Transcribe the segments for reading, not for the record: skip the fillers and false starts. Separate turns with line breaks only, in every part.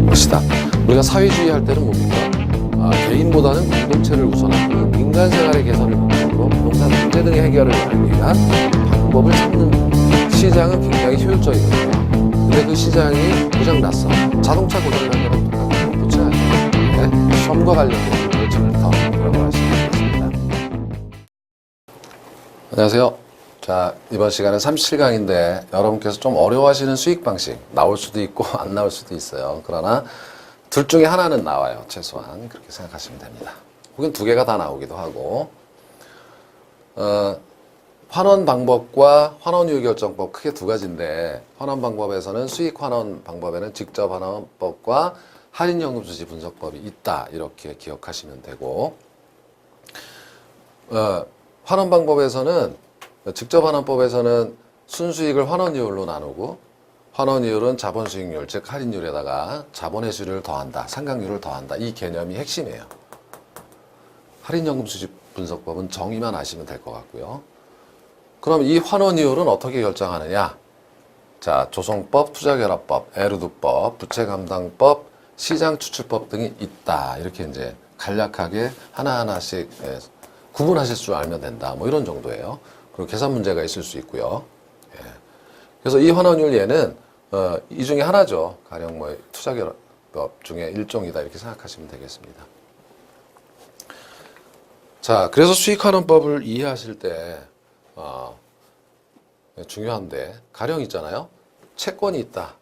것이다. 우리가 사회주의 할 때는 뭡니까? 개인보다는 공동체를 우선하고 인간 생활의 개선을 목적으로 부동산 문제 등의 해결을 위한 방법을 찾는 시장은 굉장히 효율적이거든요. 근데 그 시장이 고장났어. 자동차 고장난 거랑 똑같은 거 고쳐야죠. 네? 시험과 관련된 부분을 더 들어볼 수 있겠습니다. 안녕하세요. 자, 이번 시간은 37강인데 여러분께서 좀 어려워하시는 수익 방식 나올 수도 있고 안 나올 수도 있어요. 그러나 둘 중에 하나는 나와요. 최소한 그렇게 생각하시면 됩니다. 혹은 두 개가 다 나오기도 하고 환원 방법과 환원이율 결정법 크게 두 가지인데 환원 방법에서는 수익 환원 방법에는 직접 환원법과 할인연금 수지 분석법이 있다 이렇게 기억하시면 되고 환원 방법에서는 직접 환원법에서는 순수익을 환원이율로 나누고 환원이율은 자본수익률 즉 할인율에다가 자본의 수를 더한다 상각률을 더한다 이 개념이 핵심이에요. 할인연금 수지 분석법은 정의만 아시면 될 것 같고요. 그럼 이 환원이율은 어떻게 결정하느냐? 자, 조성법, 투자결합법, 에르두법, 부채감당법, 시장추출법 등이 있다. 이렇게 이제 간략하게 하나하나씩 구분하실 줄 알면 된다. 뭐 이런 정도예요. 그리고 계산 문제가 있을 수 있고요. 그래서 이 환원율 얘는 이 중에 하나죠. 가령 뭐 투자결합법 중에 일종이다. 이렇게 생각하시면 되겠습니다. 자, 그래서 수익환원법을 이해하실 때 중요한데 가령 있잖아요. 채권이 있다.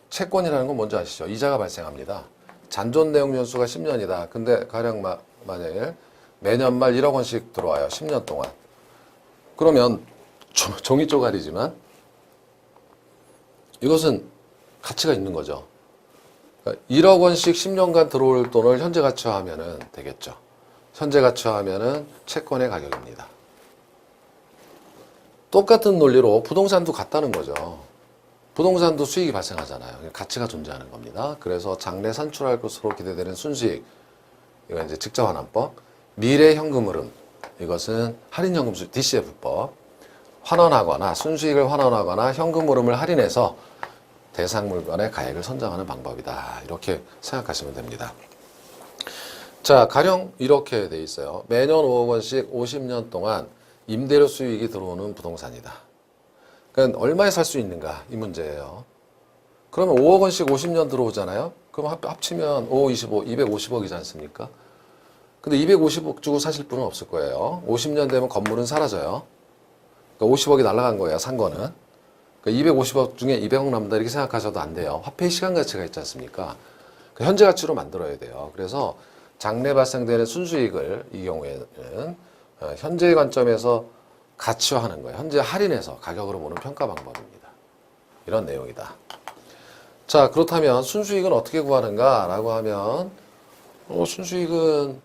채권이라는 건 뭔지 아시죠? 이자가 발생합니다. 잔존 내용 연수가 10년이다. 근데 가령 만약에 매년 말 1억 원씩 들어와요. 10년 동안. 그러면 종이 쪼가리지만 이것은 가치가 있는 거죠. 그러니까 1억 원씩 10년간 들어올 돈을 현재 가치화하면 되겠죠. 현재 가치화하면 채권의 가격입니다. 똑같은 논리로 부동산도 같다는 거죠. 부동산도 수익이 발생하잖아요. 가치가 존재하는 겁니다. 그래서 장래 산출할 것으로 기대되는 순수익, 이건 이제 직접환원법, 미래 현금 흐름, 이것은 할인연금 DCF법, 환원하거나 순수익을 환원하거나 현금 흐름을 할인해서 대상 물건의 가액을 선정하는 방법이다. 이렇게 생각하시면 됩니다. 자, 가령 이렇게 돼 있어요. 매년 5억 원씩 50년 동안 임대료 수익이 들어오는 부동산이다. 그러니까 얼마에 살 수 있는가 이 문제예요. 그러면 5억 원씩 50년 들어오잖아요. 그럼 합치면 5, 25, 250억이지 않습니까? 근데 250억 주고 사실 분은 없을 거예요. 50년 되면 건물은 사라져요. 그러니까 50억이 날아간 거예요. 산 거는. 그러니까 250억 중에 200억 남다 이렇게 생각하셔도 안 돼요. 화폐의 시간 가치가 있지 않습니까? 그 현재 가치로 만들어야 돼요. 그래서 장래 발생되는 순수익을 이 경우에는 현재의 관점에서 가치화하는 거예요. 현재 할인해서 가격으로 보는 평가 방법입니다. 이런 내용이다. 자, 그렇다면 순수익은 어떻게 구하는가 라고 하면 순수익은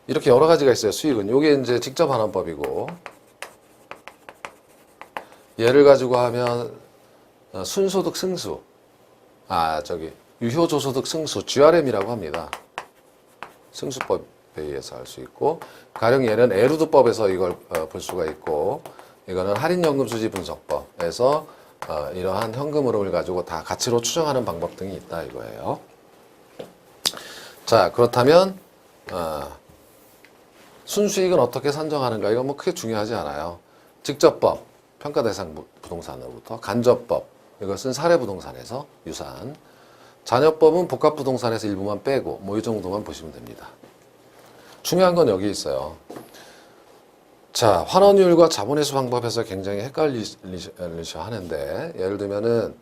이렇게 여러 가지가 있어요. 수익은 이게 이제 직접 환원법이고 얘를 가지고 하면 순소득 승수 유효조소득 승수 GRM이라고 합니다. 승수법에 의해서 할 수 있고 가령 얘는 에르두법에서 이걸 볼 수가 있고 이거는 할인연금 수지 분석법에서 이러한 현금 흐름을 가지고 다 가치로 추정하는 방법 등이 있다 이거예요. 자, 그렇다면 순수익은 어떻게 산정하는가 이건 뭐 크게 중요하지 않아요. 직접법 평가 대상 부동산으로부터 간접법 이것은 사례 부동산에서 유산 잔여법은 복합 부동산에서 일부만 빼고 뭐 이 정도만 보시면 됩니다. 중요한 건 여기 있어요. 자, 환원율과 자본회수 방법에서 굉장히 헷갈리셔 하는데 예를 들면은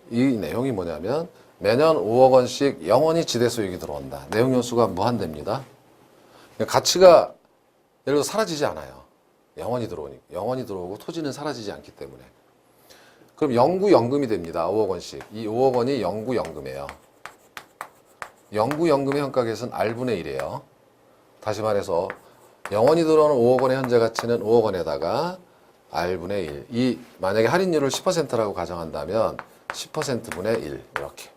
이 내용이 뭐냐면 매년 5억 원씩 영원히 지대 수익이 들어온다. 내용 연수가 무한대입니다. 가치가 예를 들어 사라지지 않아요. 영원히 들어오고 토지는 사라지지 않기 때문에. 그럼 영구연금이 됩니다. 5억 원씩. 이 5억 원이 영구연금이에요. 영구연금의 현가계수는 R분의 1이에요. 다시 말해서 영원히 들어오는 5억 원의 현재 가치는 5억 원에다가 R분의 1. 만약에 할인율을 10%라고 가정한다면 10%분의 1 이렇게.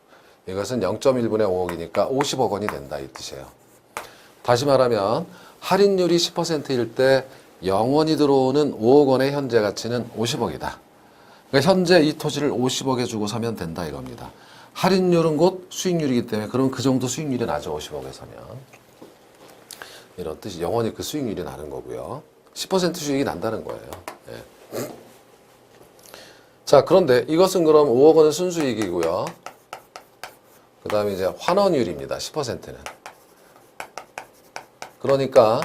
이것은 0.1분의 5억이니까 50억 원이 된다 이 뜻이에요. 다시 말하면 할인율이 10%일 때 영원히 들어오는 5억 원의 현재 가치는 50억이다. 그러니까 현재 이 토지를 50억에 주고 사면 된다 이겁니다. 할인율은 곧 수익률이기 때문에 그럼 그 정도 수익률이 나죠. 50억에 사면. 이런 뜻이 영원히 그 수익률이 나는 거고요. 10% 수익이 난다는 거예요. 예. 자, 그런데 이것은 그럼 5억 원은 순수익이고요. 그 다음에 이제 환원율입니다. 10%는. 그러니까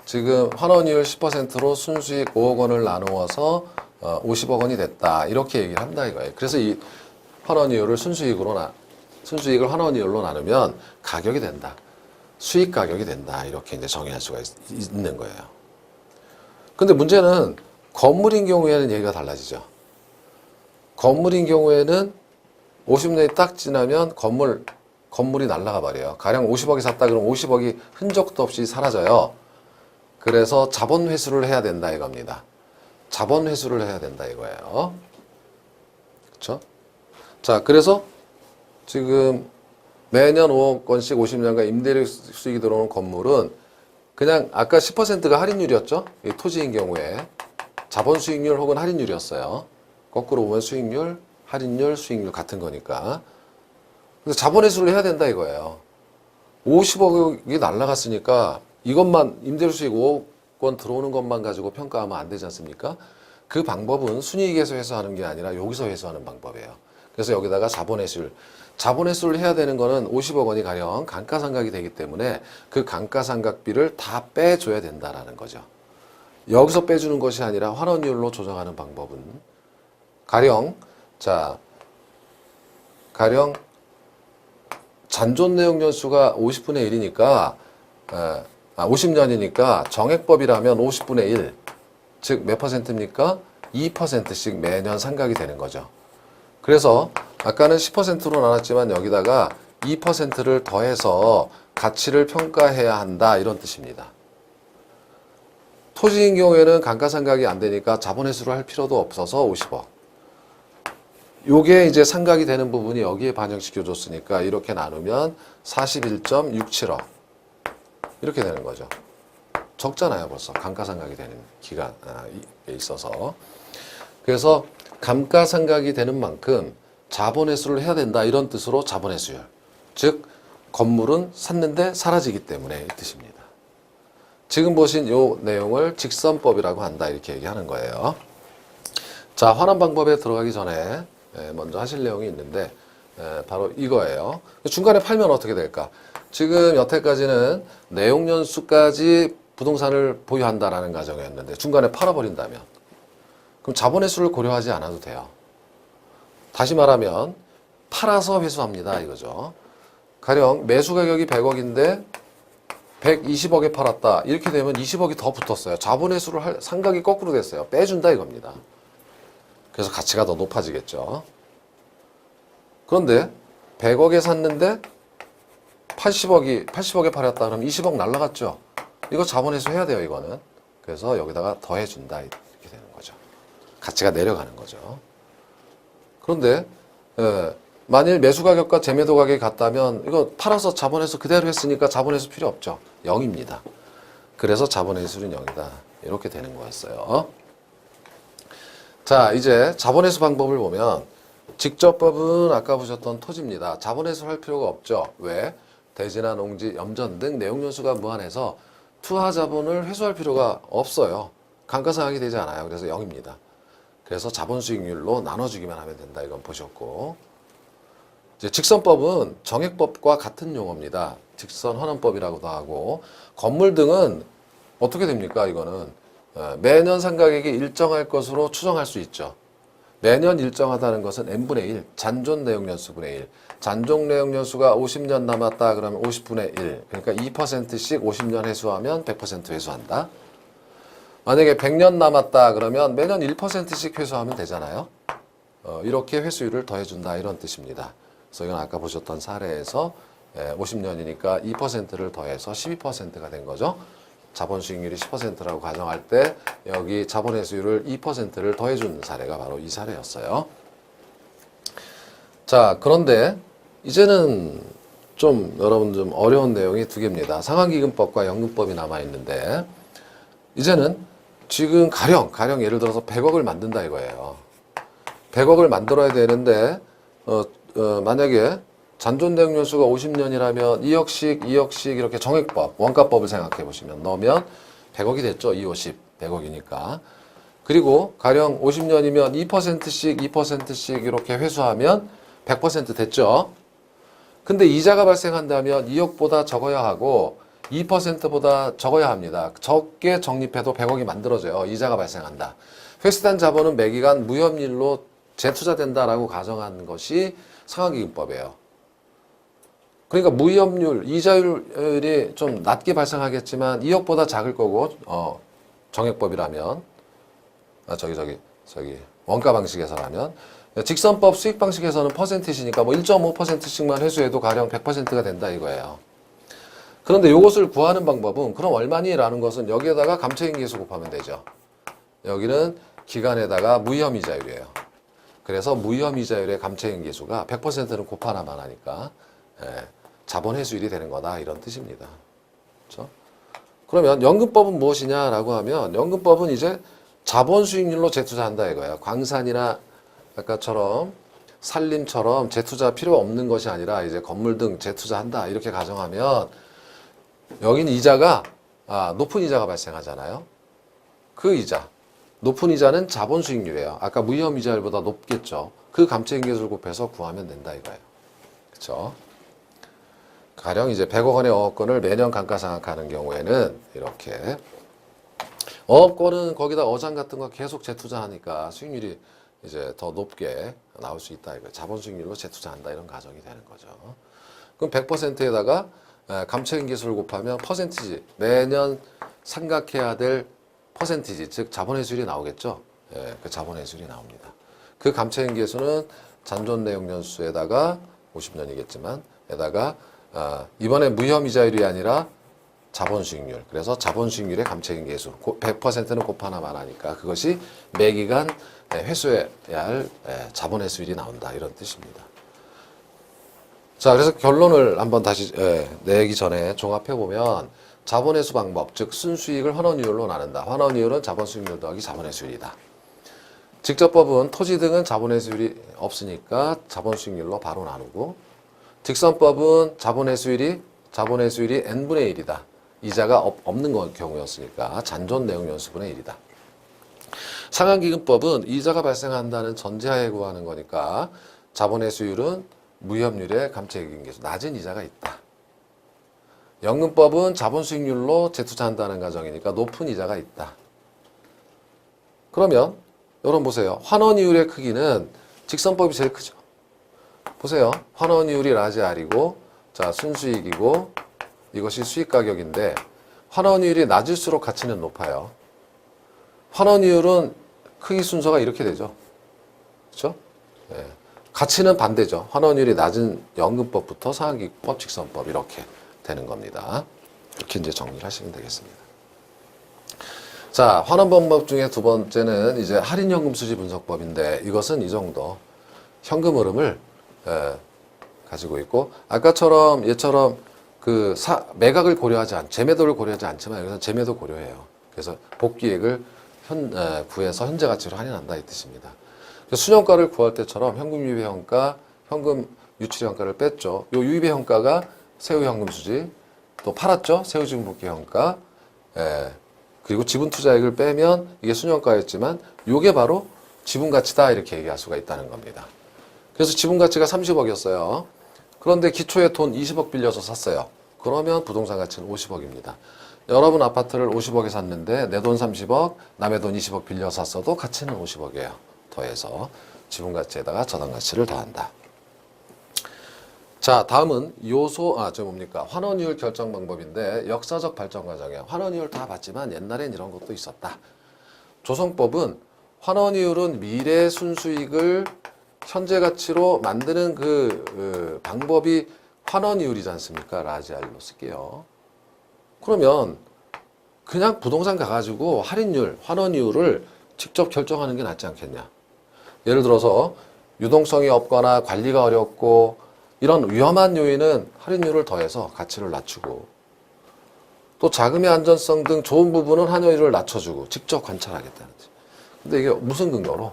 지금 환원율 10%로 순수익 5억 원을 나누어서 50억 원이 됐다. 이렇게 얘기를 한다 이거예요. 그래서 이 환원이율을 순수익을 환원이율로 나누면 가격이 된다. 수익 가격이 된다. 이렇게 이제 정의할 수가 있는 거예요. 근데 문제는 건물인 경우에는 얘기가 달라지죠. 건물인 경우에는 50년이 딱 지나면 건물이 날아가 버려요. 가령 50억이 샀다 그러면 50억이 흔적도 없이 사라져요. 그래서 자본 회수를 해야 된다 이겁니다. 자본 회수를 해야 된다 이거예요. 그렇죠? 자, 그래서 지금 매년 5억 원씩 50년간 임대료 수익이 들어오는 건물은 그냥 아까 10%가 할인율이었죠? 이 토지인 경우에 자본 수익률 혹은 할인율이었어요. 거꾸로 보면 수익률, 할인율, 수익률 같은 거니까. 그래서 자본 회수를 해야 된다 이거예요. 50억이 날라갔으니까 이것만 임대료 수익 5억 원 들어오는 것만 가지고 평가하면 안 되지 않습니까? 그 방법은 순이익에서 회수하는 게 아니라 여기서 회수하는 방법이에요. 그래서 여기다가 자본회수를 해야 되는 거는 50억 원이 가령 감가상각이 되기 때문에 그 감가상각비를 다 빼줘야 된다라는 거죠. 여기서 빼주는 것이 아니라 환원율로 조정하는 방법은 가령 잔존 내역 연수가 50분의 1이니까 50년이니까 정액법이라면 50분의 1, 즉 몇 퍼센트입니까? 2%씩 매년 상각이 되는 거죠. 그래서 아까는 10%로 나눴지만 여기다가 2%를 더해서 가치를 평가해야 한다 이런 뜻입니다. 토지인 경우에는 감가상각이 안 되니까 자본회수를 할 필요도 없어서 50억. 요게 이제 상각이 되는 부분이 여기에 반영시켜 줬으니까 이렇게 나누면 41.67억 이렇게 되는 거죠. 적잖아요 벌써 감가상각이 되는 기간에 있어서. 그래서 감가상각이 되는 만큼 자본회수를 해야 된다 이런 뜻으로 자본회수율, 즉 건물은 샀는데 사라지기 때문에 이 뜻입니다. 지금 보신 이 내용을 직선법이라고 한다 이렇게 얘기하는 거예요. 자, 환원 방법에 들어가기 전에 먼저 하실 내용이 있는데 바로 이거예요. 중간에 팔면 어떻게 될까? 지금 여태까지는 내용연수까지 부동산을 보유한다라는 가정이었는데 중간에 팔아버린다면 그럼 자본회수를 고려하지 않아도 돼요. 다시 말하면 팔아서 회수합니다 이거죠. 가령 매수 가격이 100억인데 120억에 팔았다. 이렇게 되면 20억이 더 붙었어요. 자본회수를 할 상각이 거꾸로 됐어요. 빼준다 이겁니다. 그래서 가치가 더 높아지겠죠. 그런데 100억에 샀는데 80억에 팔았다 그러면 20억 날라갔죠. 이거 자본회수 해야 돼요 이거는. 그래서 여기다가 더해준다 이렇게 되는 거죠. 가치가 내려가는 거죠. 그런데 만일 매수 가격과 재매도 가격이 같다면 이거 팔아서 자본회수 그대로 했으니까 자본회수 필요 없죠. 0입니다. 그래서 자본회수는 0이다. 이렇게 되는 거였어요. 자, 이제 자본회수 방법을 보면 직접법은 아까 보셨던 토지입니다. 자본회수를 할 필요가 없죠. 왜? 대지나 농지, 염전 등 내용연수가 무한해서 투하자본을 회수할 필요가 없어요. 감가상각이 되지 않아요. 그래서 0입니다. 그래서 자본수익률로 나눠주기만 하면 된다. 이건 보셨고, 이제 직선법은 정액법과 같은 용어입니다. 직선환원법이라고도 하고, 건물 등은 어떻게 됩니까? 이거는 매년 상가액이 일정할 것으로 추정할 수 있죠. 매년 일정하다는 것은 n분의 1, 잔존 내역연수분의 1. 잔존 내역연수가 50년 남았다 그러면 50분의 1. 그러니까 2%씩 50년 회수하면 100% 회수한다. 만약에 100년 남았다 그러면 매년 1%씩 회수하면 되잖아요. 이렇게 회수율을 더해준다 이런 뜻입니다. 그래서 이건 아까 보셨던 사례에서 50년이니까 2%를 더해서 12%가 된 거죠. 자본 수익률이 10%라고 가정할 때 여기 자본회수율을 2%를 더해준 사례가 바로 이 사례였어요. 자, 그런데 이제는 여러분 좀 어려운 내용이 두 개입니다. 상환기금법과 연금법이 남아있는데 이제는 지금 가령 예를 들어서 100억을 만든다 이거예요. 100억을 만들어야 되는데 만약에 잔존 내용 연수가 50년이라면 2억씩 이렇게 정액법, 원가법을 생각해 보시면 넣으면 100억이 됐죠. 2, 50, 100억이니까. 그리고 가령 50년이면 2%씩 이렇게 회수하면 100% 됐죠. 근데 이자가 발생한다면 2억보다 적어야 하고 2%보다 적어야 합니다. 적게 적립해도 100억이 만들어져요. 이자가 발생한다. 회수된 자본은 매기간 무협일로 재투자된다라고 가정한 것이 상환기금법이에요. 그러니까 무협률, 이자율이 좀 낮게 발생하겠지만 2억보다 작을 거고 정액법이라면 원가 방식에서라면 직선법 수익 방식에서는 퍼센티지니까 뭐 1.5%씩만 회수해도 가령 100%가 된다 이거예요. 그런데 이것을 구하는 방법은 그럼 얼마니? 라는 것은 여기에다가 감채인계수 곱하면 되죠. 여기는 기간에다가 무혐의자율이에요. 그래서 무혐의자율의 감채인계수가 100%는 곱하나만 하니까 자본회수율이 되는 거다 이런 뜻입니다. 그렇죠? 그러면 연금법은 무엇이냐라고 하면 연금법은 이제 자본수익률로 재투자한다 이거예요. 광산이나 아까처럼 산림처럼 재투자 필요 없는 것이 아니라 이제 건물 등 재투자한다 이렇게 가정하면 여기는 이자가 높은 이자가 발생하잖아요. 그 이자 높은 이자는 자본수익률이에요. 아까 무혐의자율보다 높겠죠. 그 감채인계수를 곱해서 구하면 된다 이거예요. 그렇죠? 가령 이제 100억 원의 어업권을 매년 감가상각하는 경우에는 이렇게 어업권은 거기다 어장 같은 거 계속 재투자하니까 수익률이 이제 더 높게 나올 수 있다 이거예요. 자본수익률로 재투자한다 이런 가정이 되는 거죠. 그럼 100%에다가 감채인계수를 곱하면 퍼센티지 매년 상각해야 될 퍼센티지 즉 자본회수율이 나오겠죠. 그 자본회수율이 나옵니다. 그 감채인계수는 잔존내용연수에다가 50년이겠지만 에다가 이번에 무혐의자율이 아니라 자본수익률. 그래서 자본수익률의 감채인계수 100%는 곱하나만 하니까 그것이 매기간 회수해야 할 자본회수율이 나온다 이런 뜻입니다. 자, 그래서 결론을 한번 다시 내기 전에 종합해 보면 자본회수 방법, 즉 순수익을 환원이율로 나눈다. 환원이율은 자본수익률 더하기 자본회수율이다. 직접법은 토지 등은 자본회수율이 없으니까 자본수익률로 바로 나누고 직선법은 자본회수율이 n분의 1이다. 이자가 없는 경우였으니까 잔존 내용 연수분의 1이다. 상환기금법은 이자가 발생한다는 전제하에 구하는 거니까 자본회수율은 무협률의 감채기금계수 낮은 이자가 있다. 연금법은 자본수익률로 재투자한다는 가정이니까 높은 이자가 있다. 그러면 여러분 보세요. 환원이율의 크기는 직선법이 제일 크죠. 보세요. 환원이율이 라지 R이고 자 순수익이고 이것이 수익가격인데 환원이율이 낮을수록 가치는 높아요. 환원이율은 크기 순서가 이렇게 되죠. 그렇죠? 네. 가치는 반대죠. 환원이율이 낮은 연금법부터 상환기금법, 직선법 이렇게 되는 겁니다. 이렇게 이제 정리를 하시면 되겠습니다. 자, 환원 방법 중에 두 번째는 이제 할인연금 수지 분석법인데 이것은 이 정도 현금 흐름을 가지고 있고 아까처럼 얘처럼 그 매각을 재매도를 고려하지 않지만 여기서 재매도 고려해요. 그래서 복귀액을 구해서 현재 가치로 할인한다 이 뜻입니다. 순현가를 구할 때처럼 현금 유입의 현가, 현금 유출의 현가를 뺐죠. 요 유입의 현가가 세후 현금 수지, 또 팔았죠. 세후 지분 복귀 현가, 그리고 지분 투자액을 빼면 이게 순현가였지만 요게 바로 지분 가치다 이렇게 얘기할 수가 있다는 겁니다. 그래서 지분 가치가 30억이었어요. 그런데 기초에 돈 20억 빌려서 샀어요. 그러면 부동산 가치는 50억입니다. 여러분 아파트를 50억에 샀는데 내 돈 30억, 남의 돈 20억 빌려 샀어도 가치는 50억이에요. 더해서 지분 가치에다가 저당 가치를 더한다. 자, 다음은 환원이율 결정 방법인데 역사적 발전 과정이에요. 환원이율 다 봤지만 옛날엔 이런 것도 있었다. 조성법은 환원이율은 미래 순수익을 현재 가치로 만드는 그 방법이 환원이율이지 않습니까? 라지 R로 쓸게요. 그러면 그냥 부동산 가가지고 할인율, 환원이율을 직접 결정하는 게 낫지 않겠냐. 예를 들어서 유동성이 없거나 관리가 어렵고 이런 위험한 요인은 할인율을 더해서 가치를 낮추고 또 자금의 안전성 등 좋은 부분은 환원이율을 낮춰주고 직접 관찰하겠다는 거죠. 근데 이게 무슨 근거로?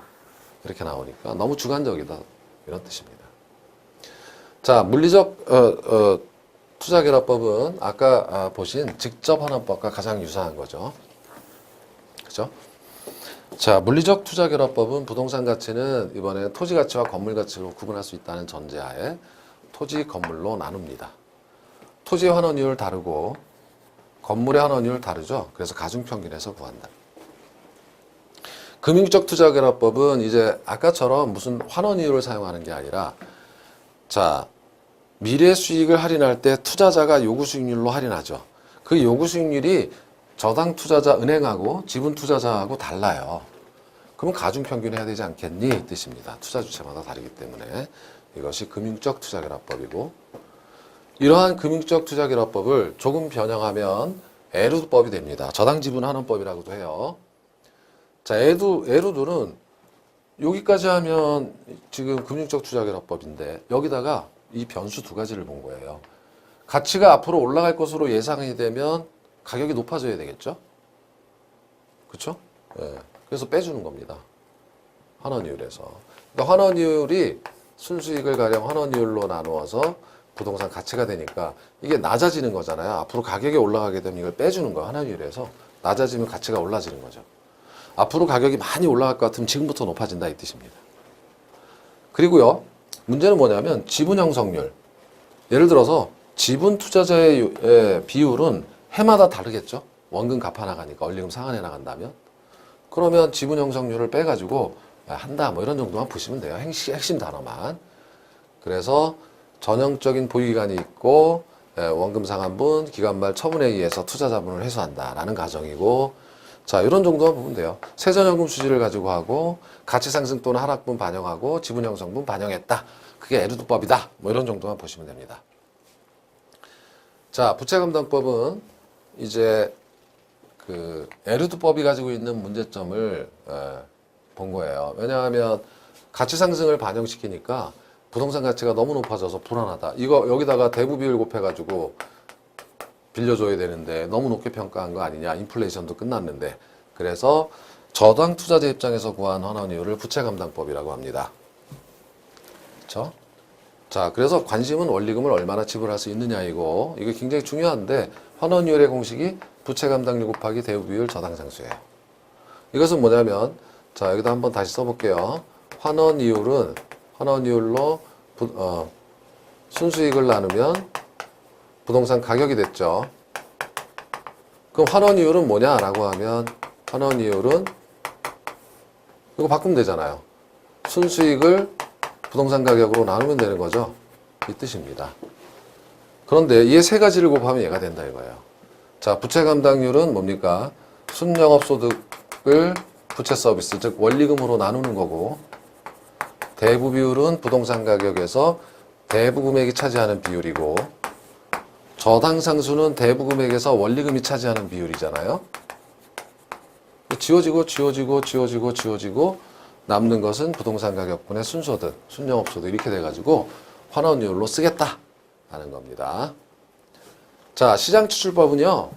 이렇게 나오니까 너무 주관적이다 이런 뜻입니다. 자, 물리적 투자결합법은 아까 보신 직접환원법과 가장 유사한 거죠. 그죠? 자, 물리적 투자결합법은 부동산 가치는 이번에 토지 가치와 건물 가치로 구분할 수 있다는 전제하에 토지, 건물로 나눕니다. 토지의 환원이율 다르고 건물의 환원이율 다르죠. 그래서 가중평균에서 구한다. 금융적 투자결합법은 이제 아까처럼 무슨 환원이율을 사용하는 게 아니라 자, 미래 수익을 할인할 때 투자자가 요구 수익률로 할인하죠. 그 요구 수익률이 저당 투자자 은행하고 지분 투자자하고 달라요. 그럼 가중평균 해야 되지 않겠니? 이 뜻입니다. 투자 주체마다 다르기 때문에 이것이 금융적 투자결합법이고 이러한 금융적 투자결합법을 조금 변형하면 에루드법이 됩니다. 저당 지분 환원법이라고도 해요. 자, 에루드는 여기까지 하면 지금 금융적 투자결합법인데 여기다가 이 변수 두 가지를 본 거예요. 가치가 앞으로 올라갈 것으로 예상이 되면 가격이 높아져야 되겠죠? 그렇죠? 네. 그래서 빼주는 겁니다. 환원이율에서. 그러니까 환원이율이 순수익을 가령 환원이율로 나누어서 부동산 가치가 되니까 이게 낮아지는 거잖아요. 앞으로 가격이 올라가게 되면 이걸 빼주는 거예요. 환원이율에서. 낮아지면 가치가 올라지는 거죠. 앞으로 가격이 많이 올라갈 것 같으면 지금부터 높아진다 이 뜻입니다. 그리고요. 문제는 뭐냐면 지분 형성률. 예를 들어서 지분 투자자의 비율은 해마다 다르겠죠. 원금 갚아 나가니까 원리금 상환해 나간다면. 그러면 지분 형성률을 빼가지고 한다 뭐 이런 정도만 보시면 돼요. 핵심 단어만. 그래서 전형적인 보유기간이 있고 원금 상환분, 기간말 처분에 의해서 투자자분을 회수한다라는 가정이고 자 이런 정도만 보면 돼요. 세전연금 수지를 가지고 하고 가치상승 또는 하락분 반영하고 지분 형성분 반영했다. 그게 에루드법이다. 뭐 이런 정도만 보시면 됩니다. 자, 부채감당법은 이제 그 에루드법이 가지고 있는 문제점을 본 거예요. 왜냐하면 가치 상승을 반영시키니까 부동산 가치가 너무 높아져서 불안하다. 이거 여기다가 대부 비율 곱해가지고 빌려줘야 되는데 너무 높게 평가한 거 아니냐. 인플레이션도 끝났는데. 그래서 저당 투자자 입장에서 구한 환원이율을 부채감당법이라고 합니다. 그렇죠? 자, 그래서 관심은 원리금을 얼마나 지불할 수 있느냐이고 이게 굉장히 중요한데 환원이율의 공식이 부채감당률 곱하기 대부비율 저당상수예요. 이것은 뭐냐면 자 여기다 한번 다시 써볼게요. 환원이율로 순수익을 나누면 부동산 가격이 됐죠. 그럼 환원이율은 뭐냐라고 하면 환원이율은 이거 바꾸면 되잖아요. 순수익을 부동산 가격으로 나누면 되는 거죠. 이 뜻입니다. 그런데 이 세 가지를 곱하면 얘가 된다 이거예요. 자, 부채 감당률은 뭡니까? 순영업소득을 부채 서비스, 즉 원리금으로 나누는 거고 대부 비율은 부동산 가격에서 대부 금액이 차지하는 비율이고 저당 상수는 대부 금액에서 원리금이 차지하는 비율이잖아요. 지워지고 남는 것은 부동산 가격분의 순소득, 순영업소득 이렇게 돼가지고 환원이율로 쓰겠다라는 겁니다. 자, 시장추출법은요.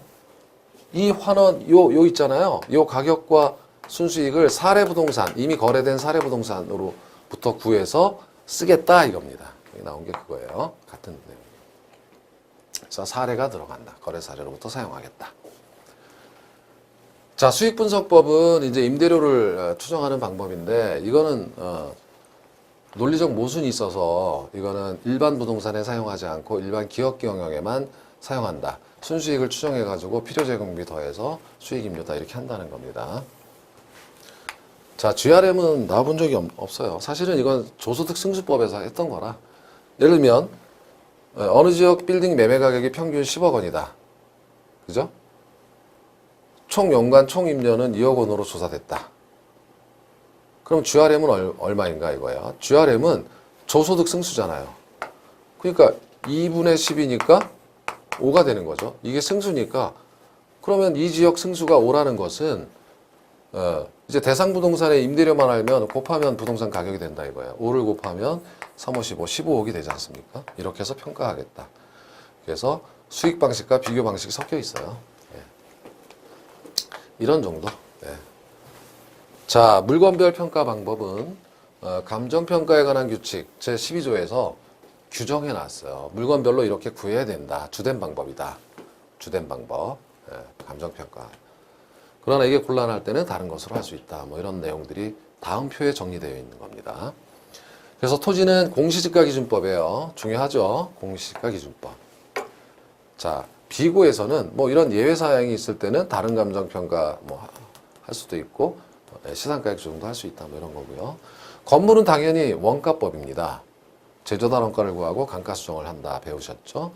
이 환원 요 있잖아요. 요 가격과 순수익을 사례부동산 이미 거래된 사례부동산으로부터 구해서 쓰겠다 이겁니다. 여기 나온 게 그거예요. 같은 내용. 그래서 사례가 들어간다. 거래 사례로부터 사용하겠다. 자, 수익분석법은 이제 임대료를 추정하는 방법인데 이거는 논리적 모순이 있어서 이거는 일반 부동산에 사용하지 않고 일반 기업 경영에만 사용한다. 순수익을 추정해가지고 필요제공비 더해서 수익임료다 이렇게 한다는 겁니다. 자, GRM은 나와본 적이 없어요. 사실은 이건 조소득 승수법에서 했던 거라. 예를 들면 어느 지역 빌딩 매매 가격이 평균 10억 원이다. 그죠? 총 연간 총 임료는 2억 원으로 조사됐다. 그럼 GRM은 얼마인가 이거야. GRM은 조소득 승수잖아요. 그러니까 2분의 10이니까 5가 되는 거죠. 이게 승수니까 그러면 이 지역 승수가 5라는 것은 이제 대상 부동산의 임대료만 알면 곱하면 부동산 가격이 된다 이거예요. 5를 곱하면 3, 5, 15, 15억이 되지 않습니까? 이렇게 해서 평가하겠다. 그래서 수익 방식과 비교 방식이 섞여 있어요. 이런 정도. 자, 물건별 평가 방법은 감정평가에 관한 규칙 제12조에서 규정해 놨어요. 물건별로 이렇게 구해야 된다. 주된 방법이다. 주된 방법. 감정평가. 그러나 이게 곤란할 때는 다른 것으로 할 수 있다. 뭐 이런 내용들이 다음 표에 정리되어 있는 겁니다. 그래서 토지는 공시지가 기준법이에요. 중요하죠. 공시지가 기준법. 자, 비고에서는 뭐 이런 예외 사항이 있을 때는 다른 감정평가 뭐 할 수도 있고 시상가액 조정도 할 수 있다. 뭐 이런 거고요. 건물은 당연히 원가법입니다. 제조단 원가를 구하고 감가 수정을 한다. 배우셨죠?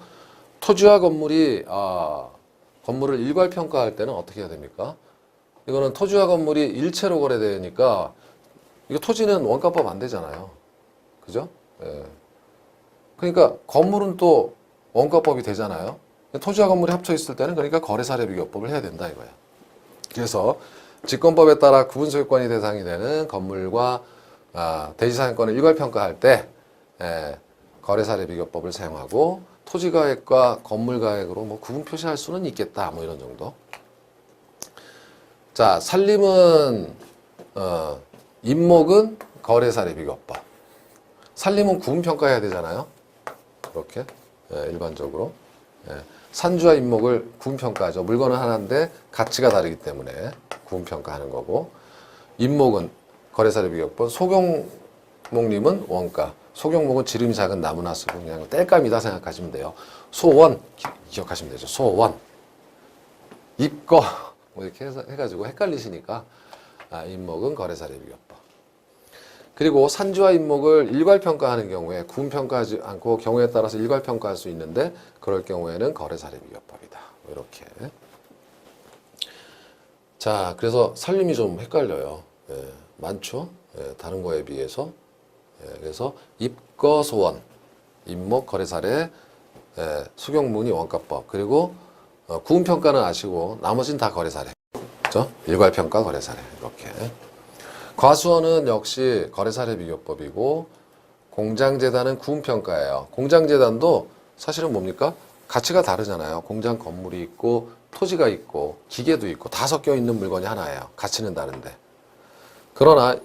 토지와 건물이 건물을 일괄 평가할 때는 어떻게 해야 됩니까? 이거는 토지와 건물이 일체로 거래되니까 이거 토지는 원가법 안 되잖아요. 그죠? 예. 그러니까 건물은 또 원가법이 되잖아요. 토지와 건물이 합쳐 있을 때는 그러니까 거래사례 비교법을 해야 된다 이거야. 그래서 직권법에 따라 구분 소유권이 대상이 되는 건물과 대지사용권을 일괄 평가할 때 거래사례 비교법을 사용하고 토지가액과 건물가액으로 뭐 구분 표시할 수는 있겠다. 뭐 이런 정도. 자, 살림은 임목은 거래사례 비교법. 살림은 구분 평가해야 되잖아요. 이렇게 일반적으로 산주와 임목을 구분 평가하죠. 물건은 하나인데 가치가 다르기 때문에 구분 평가하는 거고, 임목은 거래사례 비교법, 소경목림은 원가. 소경목은 지름이 작은 나무나 쓰고 그냥 땔감이다 생각하시면 돼요. 소원 기억하시면 되죠. 소원. 입거 뭐 이렇게 해가지고 헷갈리시니까 임목은 거래사례 비교법. 그리고 산주와 임목을 일괄 평가하는 경우에 구분 평가하지 않고 경우에 따라서 일괄 평가할 수 있는데 그럴 경우에는 거래사례 비교법이다. 이렇게. 자, 그래서 살림이 좀 헷갈려요. 많죠? 다른 거에 비해서. 그래서 입거 소원, 임목 거래사례, 수경문이 원가법, 그리고 구분 평가는 아시고 나머지는 다 거래사례. 그렇죠? 일괄 평가 거래사례 이렇게. 과수원은 역시 거래사례 비교법이고 공장재단은 구분평가예요. 공장재단도 사실은 뭡니까? 가치가 다르잖아요. 공장 건물이 있고 토지가 있고 기계도 있고 다 섞여 있는 물건이 하나예요. 가치는 다른데. 그러나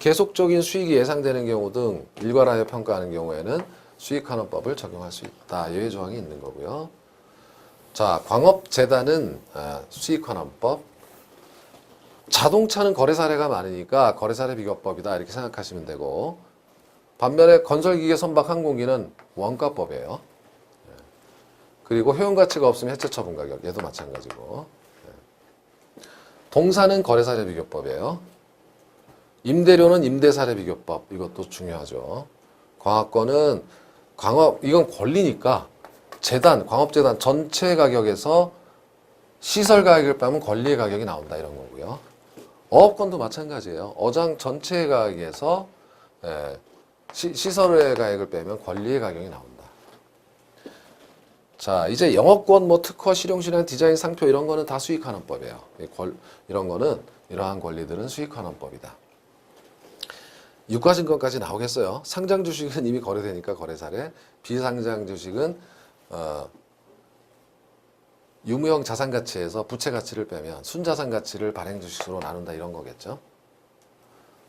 계속적인 수익이 예상되는 경우 등 일괄하여 평가하는 경우에는 수익환원법을 적용할 수 있다. 예외 조항이 있는 거고요. 자, 광업재단은 수익환원법. 자동차는 거래사례가 많으니까 거래사례 비교법이다 이렇게 생각하시면 되고, 반면에 건설기계, 선박, 항공기는 원가법이에요. 그리고 효용가치가 없으면 해체처분 가격, 얘도 마찬가지고. 동사는 거래사례 비교법이에요. 임대료는 임대사례 비교법, 이것도 중요하죠. 광학권은 이건 권리니까 재단, 광업재단 전체 가격에서 시설 가격을 빼면 권리의 가격이 나온다 이런 거고요. 어업권도 마찬가지예요. 어장 전체 가격에서 시설의 가격을 빼면 권리의 가격이 나온다. 자, 이제 영업권, 뭐 특허, 실용실현, 디자인, 상표 이런 거는 다 수익환원법이에요. 이런 거는 이러한 권리들은 수익환원법이다. 유가증권까지 나오겠어요. 상장 주식은 이미 거래되니까 거래사례, 비상장 주식은 유무형 자산 가치에서 부채 가치를 빼면 순자산 가치를 발행 주식으로 나눈다 이런 거겠죠.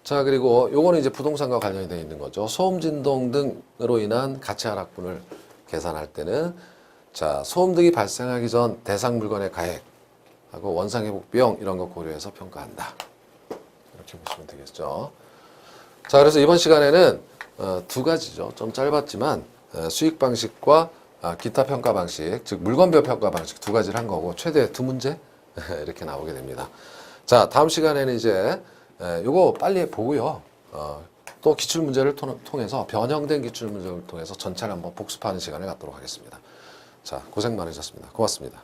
자, 그리고 요거는 이제 부동산과 관련이 되어 있는 거죠. 소음 진동 등으로 인한 가치 하락분을 계산할 때는 자, 소음 등이 발생하기 전 대상 물건의 가액하고 원상 회복 비용 이런 거 고려해서 평가한다. 이렇게 보시면 되겠죠. 자, 그래서 이번 시간에는 두 가지죠. 좀 짧았지만 수익 방식과 기타 평가 방식, 즉 물건별 평가 방식 두 가지를 한 거고 최대 두 문제 이렇게 나오게 됩니다. 자, 다음 시간에는 이제 요거 빨리 보고요. 또 기출 문제를 통해서 변형된 기출 문제를 통해서 전체를 한번 복습하는 시간을 갖도록 하겠습니다. 자, 고생 많으셨습니다. 고맙습니다.